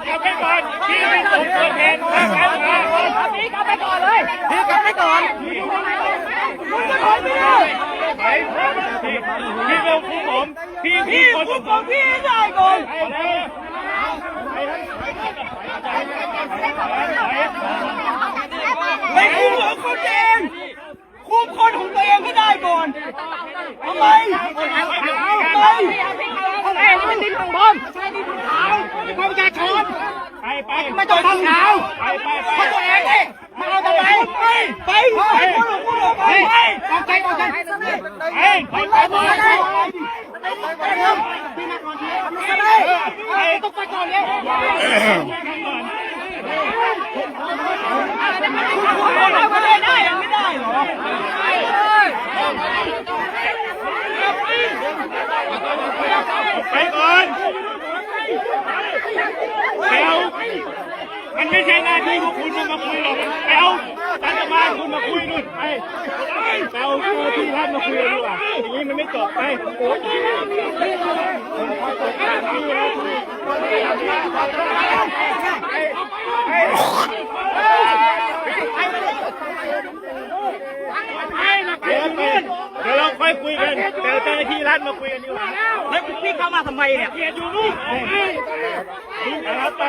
เอาไปก่อนพี่ไม่ส่งตัวแทนพี่กลับไปก่อนเลยพี่กลับไปก่อนคุณจะถอยไม่ได้พี่เป็นผู้ผมพี่ผู้ผมพี่ได้ก่อนไม่คุมหัวคนเองคุมคนของตัวเองให้ได้ก่อนทำไมคนเองนี่มันดินของผมไม่ใช่ดินของเขาไปไม่ต้องทำขาวคนตัวเองดิมาเอาทำไมไปออกใจพี่มาก่อนต้องไปก่อนเลยไม่ได้หรอไปก่อนมันไม่ใช่หน้าที่พวกคุณมาคุยหรอกรัฐบาลคุณมาคุยนู่นไปเอาตัวที่ท่านมาคุยดีกว่าอย่างนี้มันไม่จบไปเดี๋ยวเราค่อยคุยกันเดี๋ยวเจ้าหน้าที่รัฐมาคุยกันดีกว่าแล้วพี่เข้ามาทำไมเนี่ยเกียรติอยู่นู่นไป